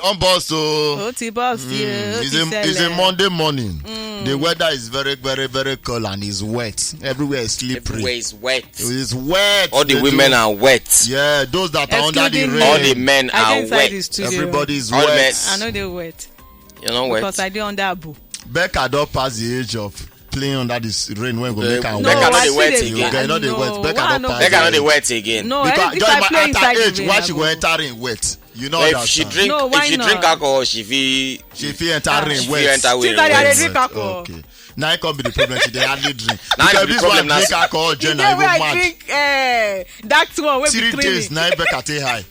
On boss, so it's a Monday morning. The weather is very, very, very cold and it's wet. Everywhere is slippery. Everywhere is wet. It's wet. All the women are wet. Yeah, those that are under the rain. All the men are wet. Everybody is all wet. I know they're wet. You're not wet. Because I do under Abu. Becca don't pass the age of playing under this rain when we make her Becca wet. not the wet again. Becca not the wet. Becca not Becca not the wet again. No, because if I play inside the age, rain, why she go enter in wet? You know if that. She drink alcohol, she feel enter in wet. Drink alcohol. Okay. Now it can't be the problem. She dey hardly drink. Now Because the this problem one drink alcohol, Jen, I go mad. Drink that one. 3 days, now Becca take high.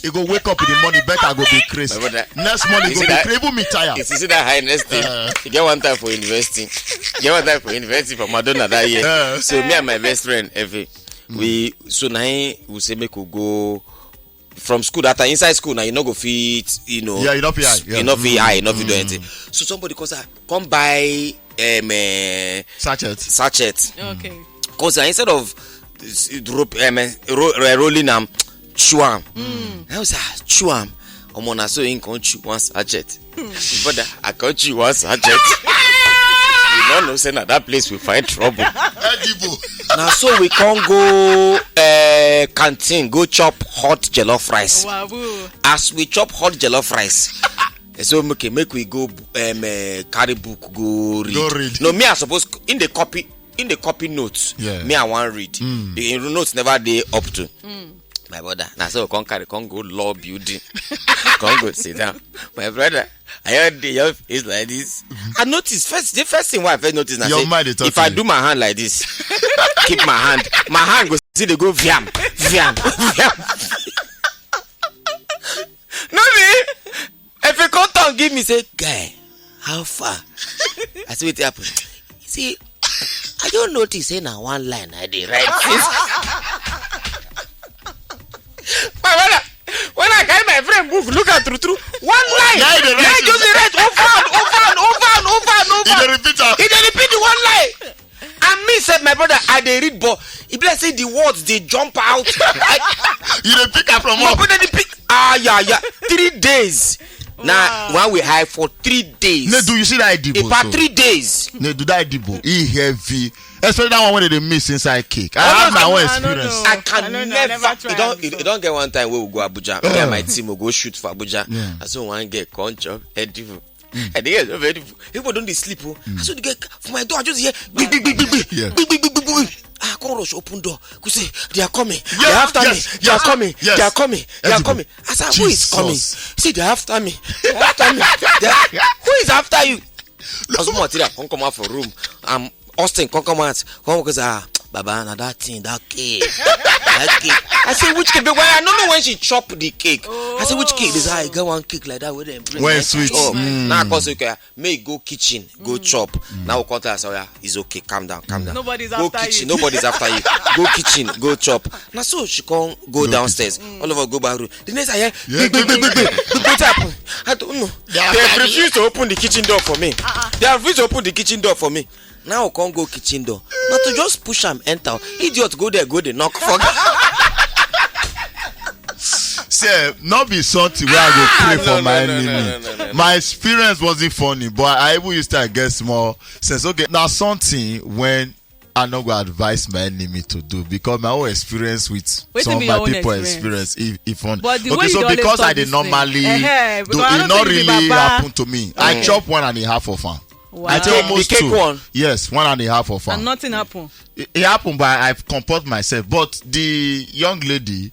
He go wake up in the morning, Becca go be crazy. Next morning, go be crazy. Even me tired. You see that high next thing? You get one time for university. For Madonna that year. So me and my best friend, Effie, we say make we go from school. That inside school now, you not go fit, Yeah, you not fit high. You not fit high, you not fit do anything. So somebody calls her, come buy sachet. Okay. Cause instead of rolling chuam. I was chuam. Omona so in can chew one sachet. But I can chew one sachet. You don't know, say that place we find trouble. Now so we can't go canteen, go chop hot jollof rice. Wow. As we chop hot jollof rice, so make we go carry book go read. No, me I suppose in the copy notes. Yeah. Me I want read. The notes never they up to. My brother, now so can't go law building. Can't go sit down. My brother, I heard the face like this. I noticed the first thing what I first noticed. If I do my hand like this, keep my hand go see they go viam. No me. If you come and give me say, guy, how far? I see what happened. See, I don't notice say now one line I did right. My brother, when I carry my friend book, look at through one line. Yeah, just right over. He repeat the one line. And me said, my brother, I dey read, but if let's say the words they jump out. You dey pick up from my brother, they pick. Yeah. 3 days. Wow. Now, when we hide for 3 days. Ne do you see that Idibo? About 3 days. Ne do that Idibo. He heavy. Especially that one when they miss inside cake. I have my own experience. I can never. You don't get one time where we go Abuja. Me and my team will go shoot for Abuja. Yeah. I saw one get concho Edivo. And they get very people don't they sleep. I saw the get for my door. I just hear big. I can't rush open door. Cause say they are coming. They are after me. They are coming. They are coming. They are coming. I said, who is coming? See, they are after me. Who is after you? I was more till I come out for room. Austin, come out. Come because Baba, now that thing, that cake. I say which cake? But when I don't know when she chop the cake. I say which cake? This I get one cake like that with them. When sweet. Now cause okay, may go kitchen, go chop. Now we contact us. Yeah, it's okay. Calm down. Nobody's go after kitchen. you. Nobody's after you. Go kitchen, go chop. Now so she can go downstairs. All of us go back room. The next I hear, big. What happened? I don't know. They refuse to open the kitchen door for me. They refuse to open the kitchen door for me. Now I can't go kitchen door. Not to just push and enter. Idiot go there, knock for. Say, not be something where I go pray for my enemy. No. My experience wasn't funny, but I even used to get small sense. Okay, now something when I not going to advise my enemy to do because my own experience with some of my people experience if on. Okay, so because I did normally do it not really happen to me. I chop 1.5 of them. Wow. I tell almost the cake 2. One. Yes, 1.5 of them. And nothing happened. It happened, but I've composed myself. But the young lady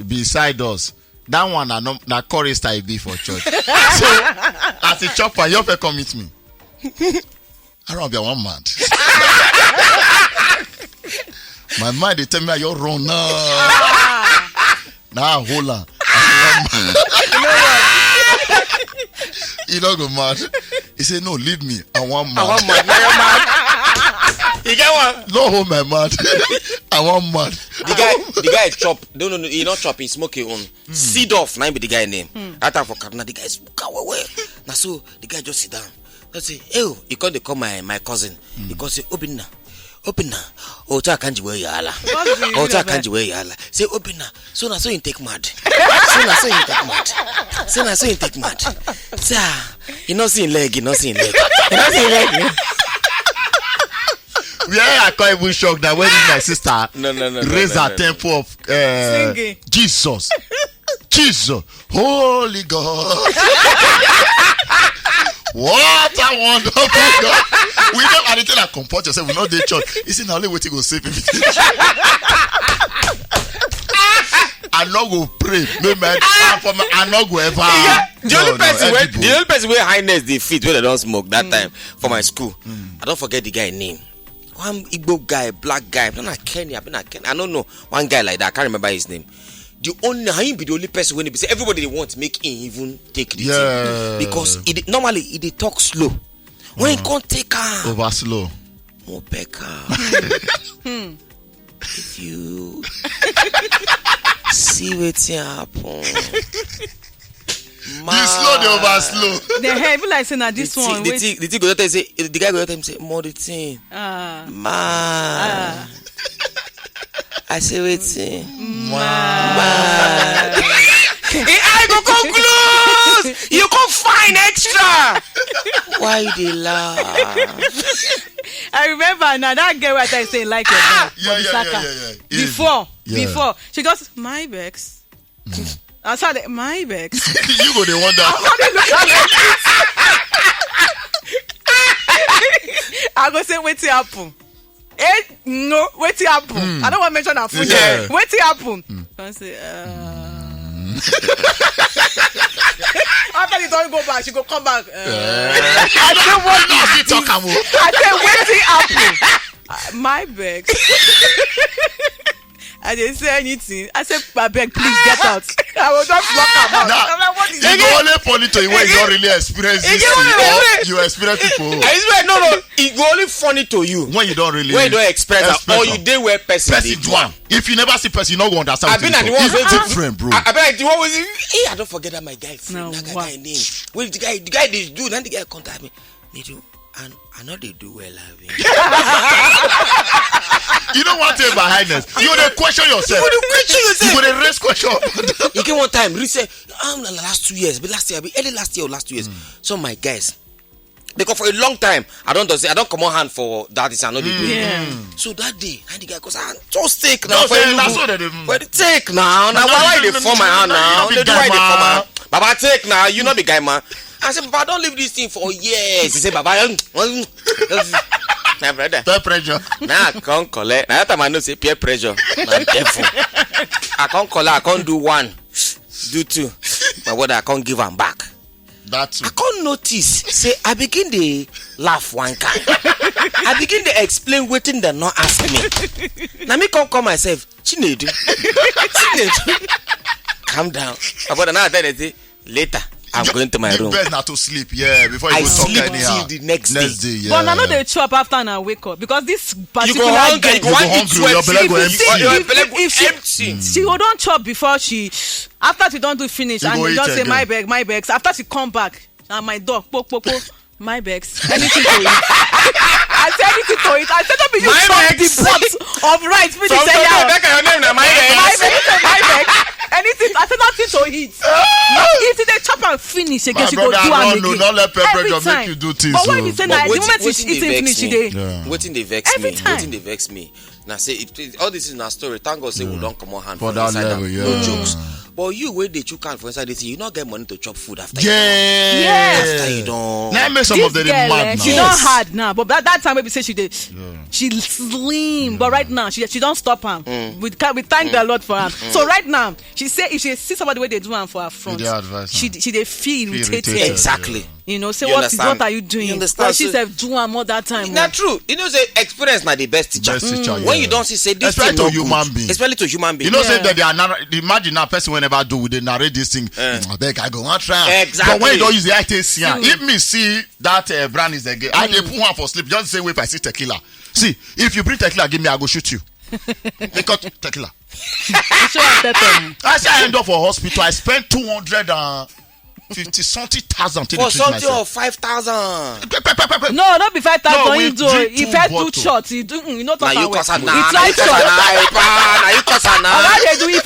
beside us, that one na chorister I be for church. So as a chopper, you have come meet me. I don't be one man. My mind they tell me you're wrong now. Nah, hold on. He don't go mad. He said, no, leave me. I want mad. You get one? No hold my mad. I want mad. The guy chop. No, he not chop. He smoke it on. Seed off. Now be the guy name. That time for Kaduna, the guy smoke away. Now so the guy just sit down. I say, hey, he can't call my cousin. He can't say, Obinna, open now. Oh, I can't wear your ala. Oh, I can't wear your ala. Say open now. So now so you take mad. So now so you take mad. So now so you take mad. Sir, you not seeing leg. You not seeing leg. You not seeing leg. Yeah, I can't even shock that when my sister raised her tempo of singing. Jesus. Jesus, Holy God. What a wonderful God. We don't anything that comport yourself. We know the church. It's in only way to go save him. I not go pray. No man. I not go ever. The only person where highness they fit where they don't smoke that time for my school. I don't forget the guy name. One Igbo guy, black guy. Not Kenya. I don't know one guy like that. I can't remember his name. Him be the only person when he say everybody they want to make him even take the thing because normally he talk slow. When he can't take her over slow. More Becca. If you see what's happen. The slow, the over slow. The heavy like saying that this one. The thing go to say the guy go to him say more the thing. I say waiting. I go come close. You come find extra. Why they laugh? I remember now that girl right there saying like your dad. Yeah. Before she goes my bags. I said my bags. You go they wonder. I go say wait till happen. No, wait till happen. I don't want to mention that food. Yeah. Wait till happen. I say after you don't go back, she go come back. I don't want to talk. I said wait till happen. My bags. I didn't say anything. I said, my beg, please get out. I will just walk out. I'm like, what is it? It's only funny to you when you don't really experience this thing, or you experience people. I swear, no. It's only funny to you when you don't really experience that, or you did where person do one. If you never see person, you don't go understand. I've been at the one different, bro. I bet the one was. I don't forget that my guy. No, that guy name. Well, the guy they do. Then the guy contact me. And I know they do well. You don't want to say my highness. You want to question yourself. You want to raise question. You get one time. Say, the last 2 years, but last year, early last year or last 2 years. So my guys, because for a long time, I don't come on hand for that. Is I know they do. So that day, and the guy goes, I'm so sick now. But take now. Now why they form my hand now? They do why they form my hand. Baba take now. You know the guy man. I said, Baba, don't leave this thing for years. He said, Baba, my brother. Peer pressure. Now I can't collect. Now that time I know say peer pressure. I'm careful. I can't collect. I can't do one, do two. My brother, I can't give them back. That's I can't notice. Say I begin to laugh one kind. I begin to explain what they not ask me. Now me can't call myself. Chinedu. Calm down. My brother, now I tell you later. I'm going to my room. Best not to sleep, before you go talk anyhow. Till the next day. Yeah. But I know they chop after and I wake up because this particular you go hungry, you go hungry, your belly go empty. She will don't chop before she after she don't do finish and you just say my bags. After she come back, and my dog poke. My bags. Anything to eat. I said anything to eat. I said don't be you chop the pot of rice. Finish say yeah. My bags. Anything. I said nothing to eat. If they chop and finish again, she go do am again. Don't let pepper make you do things. But why you say that? The moment she's eating finish today. Waiting they vex me. Now say all this is na story. Thank God say we don't come on hand for that level. No jokes. But you where they you can for inside this, you not get money to chop food after. After you don't. Now make some of them mad now. She not hard now, but that time maybe say she did. She slim, but right now she don't stop him. We thank the Lord for him. So right now she say if she see somebody where they do him for her front, she they feel irritated. Exactly. You know, say what are you doing? You understand? But she said do one more that time. Not true. You know, say experience not the best teacher. When you don't say this, especially to human being. Especially to human being. You know, say that they are imagine that person whenever do they narrate this thing. I beg, I go on try. Exactly. But when you don't use the ITC, if me see that brand is again, I dey put one for sleep. Just the same way if I see tequila. See, if you bring tequila, give me, I go shoot you. Because tequila. I say I end up for hospital. I spent 200 50 something thousand for something of 5,000. No, not be 5,000. No, He do. He first do shots. He do. You know talk Now you about. cause He now. try shot. Now you cause now. Alright, they do. He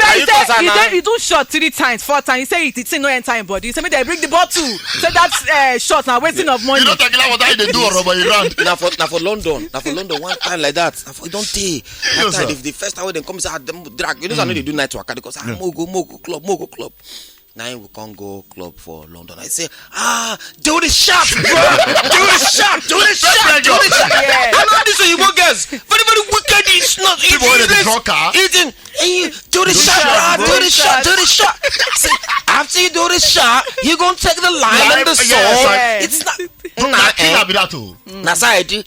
Now he do shot 3 times, 4 times. He say it no enter him body. He say me they bring the bottle. Say that shot now wasting of money. You know tequila what I they do or rubber around. Now for London, one time like that. Now for don't take. That time if the first time they come say them drag. You know they do night work because Mogo club. Now we can't go club for London. I say, do the shot, bro. do the shot. Yeah. I know this way you go guys. Very wicked. It's not eating. Do the shot, bro. Do the shot. See, after you do the shot, you gonna take the lime and the salt. Yeah. It's not. That's how I do.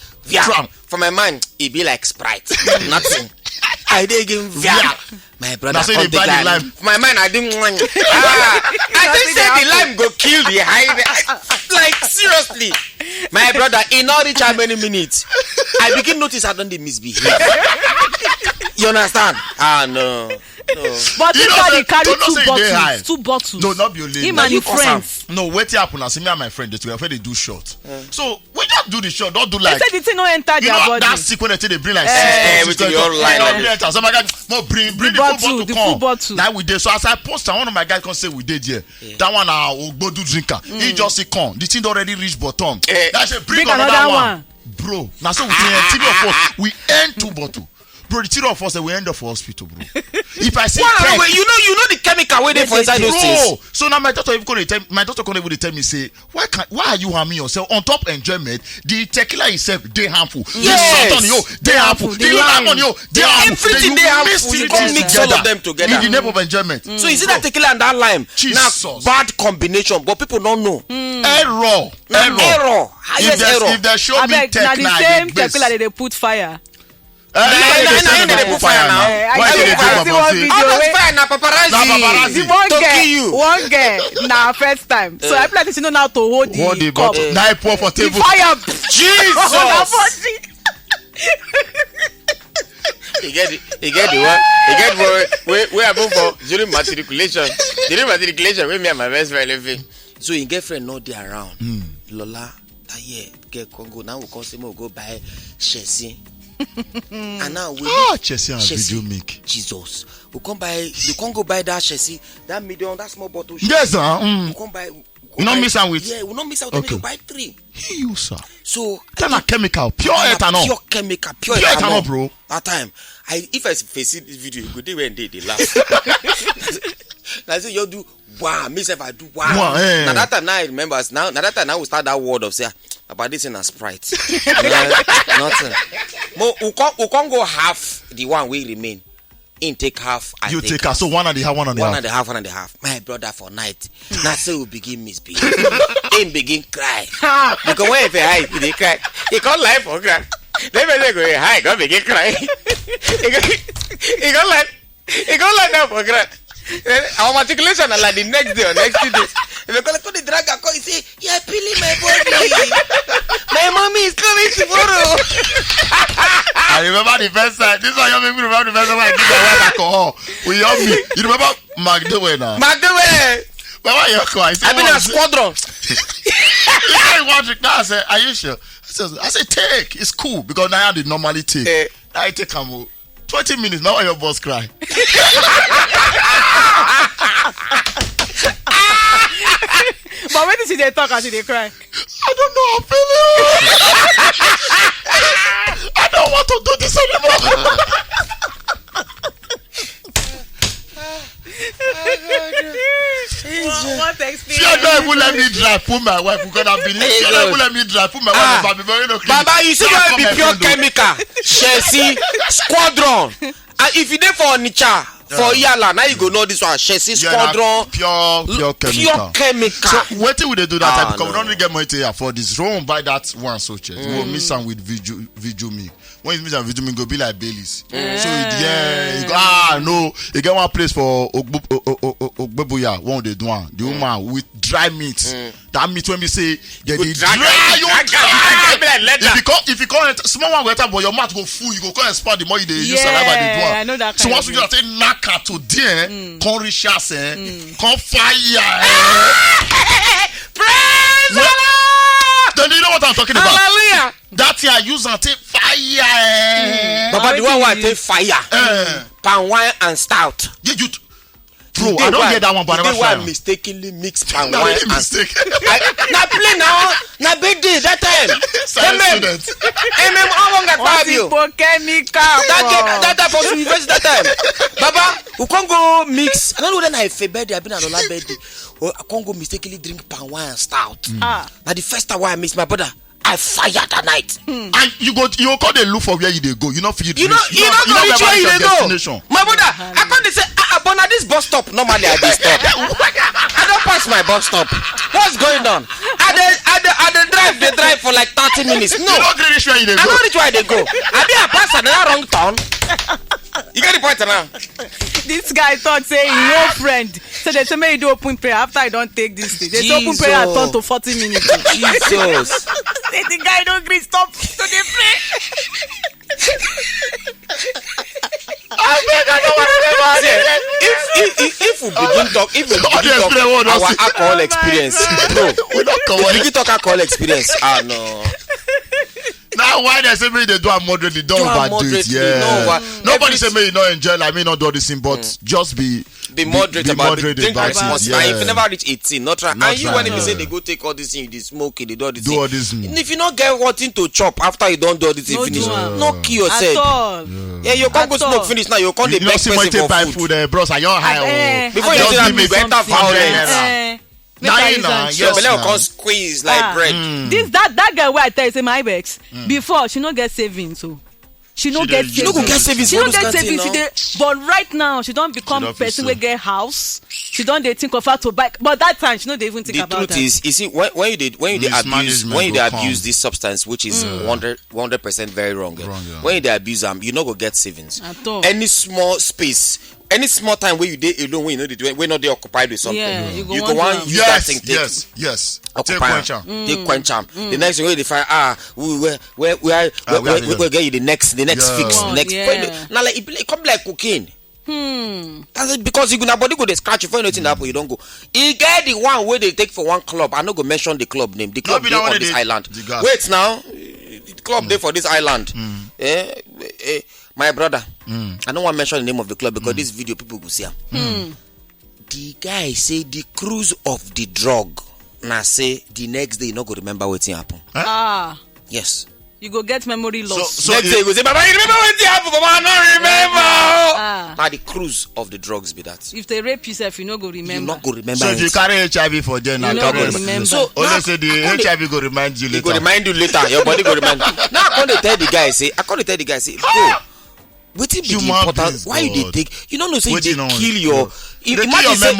For my mind, it be like Sprite. Nothing. I didn't give him my brother. That's the lime. For my mind, I didn't want. I didn't say the lime go kill the hide. Like seriously, my brother. In not reach how many minutes, I begin notice I don't misbehave. You understand? No. But you know they carry 2 bottles. No, not be only. Him and his friends. No, wait happen. I see me and my friend they do shot. So we just do the shot. Don't do like. They said the thing no enter their body. That sequence they bring like 6 everything you all line. So my guy, bring the full bottle. Now we did. So as I post, one of my guys can say we did here. That one Ogbodu drinker. He just say come. The thing already reach bottom. That say bring another one. Bro, now so we three of us we end 2 bottles. Bro, the 3 of us we end up for hospital, bro. If I see you know the chemical waiting for inside those things. So now my daughter even tell me say, why are you harming yourself on top enjoyment? The tequila itself they harmful. Yes. The salt on you they harmful. The lime on you they harmful. Everything they harmful. You can mix all of them together in the name of enjoyment. So you see that tequila and that lime. Jesus. Now bad combination, but people don't know. Error. If they show me tequila, the same tequila they put fire. They put fire now. Why they put fire now? Paparazzi. One girl. Now first time. So I plan to know now to hold the cup. Now I pour for table. The fire. Jesus. He get the one. He get where I go for during matriculation. With me and my best friend living. So your girlfriend not there around. Lola, that year get Congo. Now we come say we go buy Chelsea. And now we Chelsea and video make. Jesus. We can't go buy that Chelsea, that medium, that small bottle. Yes, sir. We can't buy. We not miss out with. Yeah, we not miss out. Okay. We buy 3. You sir. So kind of chemical, pure ethanol. Pure chemical, pure ethanol, bro. That time, if I face this video, you go there when they laugh. I say you do wow, me say I do wow. Now that time now I remember now that time now we start that word of say about this in a Sprite. Nothing. We can't go half the one we remain. In take half. You take half. So one and a half. One and a half. My brother for night. Now say we begin misbehave. Him begin cry. Because when he high, he cry. He can't lie for cry. Then when they go high, go begin cry. He can't lie now for cry. Our matriculation are like the next day or next 2 days. If you call the drag, he say, "You're peeling my body. My mommy is coming tomorrow." I remember the first time. This one you make me remember the first time I did my wife alcohol. We help me. You remember McDowell now? McDowell. But why you cry? I've been a squadron. I said, "Are you sure?" I said, "Take. It's cool because now I did normally take. I take 20 minutes. Now your boss cry." But when did they talk and they cry? I don't know. I'm feeling. I don't want to do this anymore. What experience? She don't even let me drive. Put my wife. Because I believe she don't even let me drive. Put my wife. I'll be very no clean. Baba, you see that be pure chemical. Chelsea squadron. And if you there for Nicha. For Yala, now you go know this one. Chelsea squadron. Pure chemical. So what do they do that time? Because we don't really get money to afford this. Don't buy that one so cheap. We'll miss some with Vijumi. When you miss some Vijumi, go be like Baileys. So you go, no. You get one place for Ogbebuya. One they do one. The woman with dry meat. That meat when we say they dry. If you call it small one water, but your mouth go full, you go call expand the more you use saliva. I know that. So once you just say knock can to there, come reach us, come fire. Praise the Lord. Then you know what I'm talking about? Hallelujah. That year I use and take fire. Baba, the one who take fire, palm wine and stout. Yeah, you. Bro, I don't get that one, but I never try. I mistakenly mix palm wine and mistake. na play now, na birthday that time. Student. How long that you? That time for university that time. Baba, we can't go mix. I don't know when I have birthday. I've been on a birthday. I can't go mistakenly drink palm wine and stout. Now the first time I mix my brother, I fired that night. And you call the look for where you they go. You know for you. You know where you go. My brother, I can't say. But now this bus stop normally I dey stop. I don't pass my bus stop. What's going on? I drive for like 30 minutes. No, you don't reach where you dey go. I don't reach where they go. I pass another wrong turn. You get the point now. This guy thought say he no friend. So they say me do open prayer after I don't take this thing. They say open prayer and turn to 40 minutes. Jesus. The guy don't agree stop so they pray. I don't want to if we begin talk, if we begin talk our alcohol experience, bro, we begin talk alcohol experience. No. Now why they say me they do a moderately, don't overdo it. Yeah. Nobody say me you not enjoy like me not do this thing, but just be moderate about it. Drink responsible. If you never reach 18, not try. And you when they say they go take all this thing, they smoke, they do all this thing. If you not get what thing to chop after you don't do all this thing finish, no kill yourself. Yeah, you can't go smoke finish now. You can't the best person for food. Bros, are you high? Before you say that, you better violence. Yes, but can squeeze like bread. This that girl where I tell you say my vex before she no get savings so. She no get savings. She no go get savings. She no get savings. But right now she don't become person wey get house. She don't dey think of how to buy. But that time she no dey even think about that. The truth is, you see, when you abuse this substance, which is 100% very wrong. When you abuse them, you no go get savings. Any small space. Any small time where you dey alone, when you know they when not they occupied with something, you go want use that thing. Yes. Occupy. Take quench am. The next thing where they find we get you the next fix next. Now like it come like cocaine. That's it, because you go body go they scratch you for anything that happen, you don't go. You get the one where they take for one club. I'm not gonna mention the club name. The club dey on this island. Wait now, the club there for this island. My brother, I don't want to mention the name of the club because this video people will see him. The guy say the cruise of the drug. Now say the next day you not go remember what happened. Yes. You go get memory loss. So next day you go say, Baba, you remember what happened? Baba, I don't remember. Now the cruise of the drugs be that. If they rape yourself, you not go remember. You not go remember. So if you carry HIV for them, you not go remember. So only say the HIV go remind you later. It go remind you later. Your body go remind you. Now I can't tell the guy say, bro. Wetin be the important? Why you dey take? You don't know say you dey kill your. Imagine say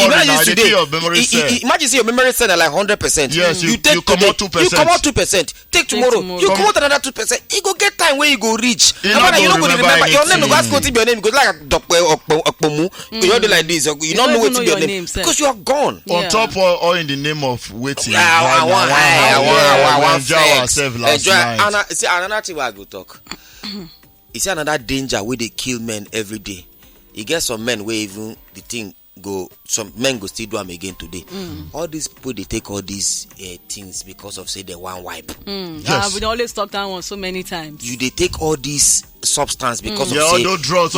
your memory cell like 100%. Yes, you come out 2%. You come out 2%. Take tomorrow. You come out another 2%. You go get time where you go reach. You no go remember your name. No go ask what your name. Because like Okpomu, you don't do like this. You don't know what your name because you are gone. On top or in the name of waiting. I want enjoy ourselves last night. See another thing where I go talk. You see another danger where they kill men every day. You get some men where even the thing go, some men go still do them again today. All these people they take all these things because of say they want wipe. Yes. We always talk that one so many times. You they take all these substance because of all those drugs.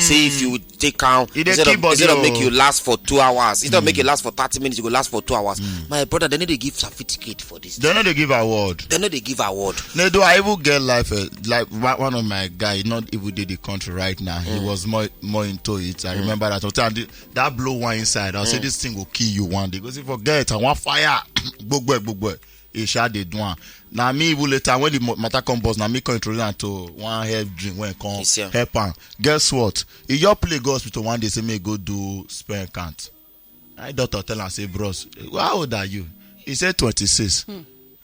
Say if you take out instead of make you last for 2 hours, instead of make you last for 30 minutes, you go last for 2 hours. My brother, they need to give certificate for this. They know they give award. No, do I even get life like one of my guy not even did the country right now. He was more into it. I remember that blow one inside. I'll say this thing will kill you one day. Because if you forget, I want fire. Bugwe. It shall they do. Now me will later when the matter come boss. Now me can introduce to one help drink when come help am. Guess what? If your play go hospital one day say me go do spare count. I doctor tell am say bros, how old are you? He said 26.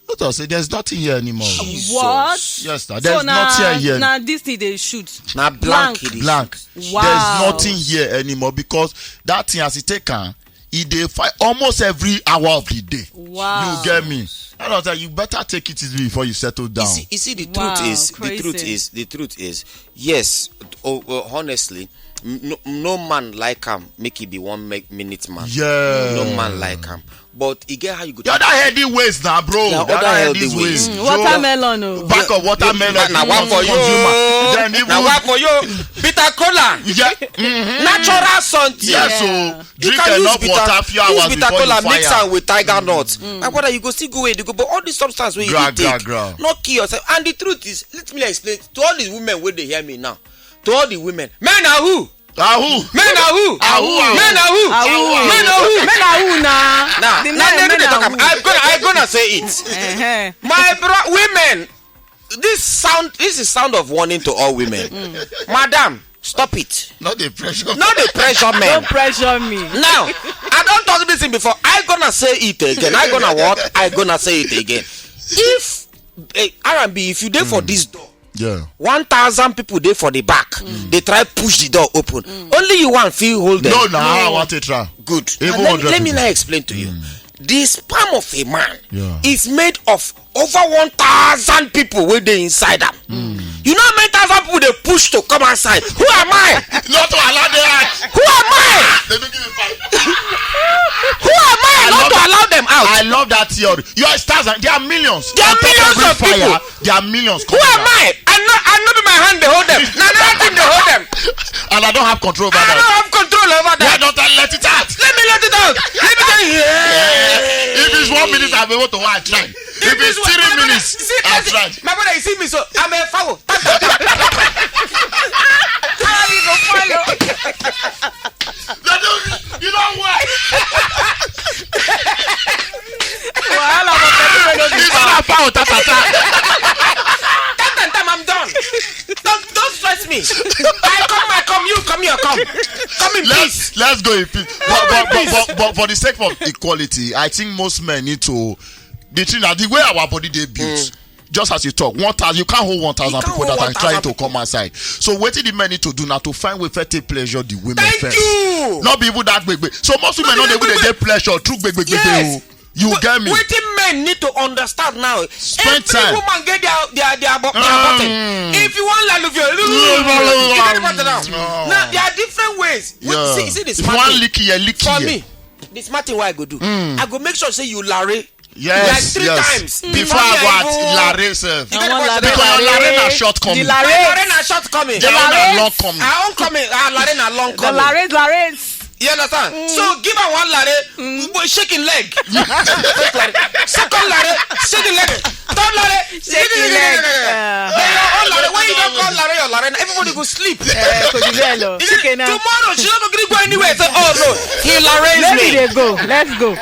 Doctor say there's nothing here anymore. What? Yes, sir. There's nothing here. Now this thing they shoot. Now blank. Wow. There's nothing here anymore because that thing as it taken. He dey fight almost every hour of the day. Wow. You get me? I don't know, you better take it easy before you settle down. You see the truth is, yes, honestly, no man like him make he be 1 minute man. Yeah. No man like him. But he get how you go. The other healthy ways now, bro. The other healthy ways. Watermelon, oh. Back of watermelon. Now one for you. Then even now one for you. Bitter cola. Yeah. Natural something. Yeah. So drink enough water few hours bitter before cola, you fire. mix am with tiger nuts. My brother, you go still go away. You go, but all these substances where you take, not kill yourself. And the truth is, let me explain to all these women where they hear me now. To all the women, men are who? Ahu. Men are who? Ahu. Men are who? Men are who? Men are who now? I'm gonna say it. My women, this is sound of warning to all women. Madam, stop it. Not the pressure. Not the pressure, man. Don't pressure me. Now, I don't talk this thing before. I gonna say it again. I gonna what? I gonna say it again. If R&B, if you there for this door. Yeah. 1,000 people there for the back. They try push the door open. Only you want feel hold them. No, I want to try. Good. Let me now explain to you. The sperm of a man is made of over 1,000 people where they inside them. You know how many thousand people they push to come outside? Who am I? Not to allow them out. Who am I? They don't give me fight. Who am I not to allow them out? I love that theory. You are stars and there are millions. There are millions of people. There are millions. Who am I? I know be my hand they hold them. Now nothing they hold them. And I don't have control over that. I don't have control over that. Why don't I let it out? Let me let it out. Let me tell you. If it's 1 minute, I'll be able to watch. Try. If it's 3 minutes, I'll try. My brother, you see me so I'm a foul. You know what? I'm done. Don't stress me. I come, you come here, come in peace. Let's go in peace. But for the sake of equality, I think most men need to the way our body they built. Just as you talk, 1,000, you can't hold 1,000 people that are trying to come outside. So what did the men need to do now to find way to take pleasure the women first? You. Not be able that big. So most women know they will take pleasure through big. Yes. You get me? Waiting men need to understand now. Spend Every time. woman get their button. If you want love, you get the button down. Now there are different ways. Yeah. See this if smart one thing. licky. For me, the smart thing what I go do. I go make sure say you larry. Yes, like 3 times. Before I go at Larry self. You get the button because down. Larry na short coming. Larry na short coming. The Larry na long coming. I won't coming. Larry na long coming. The Larry. You understand? So give her one Larry, shaking leg. Second Larry, shaking leg. Third Larry, shaking leg. Then your own Larry, when you don't call Larry or Larry, everybody go sleep. Tomorrow she not gonna go anywhere. Say, oh no, he Larry's me. Let's go.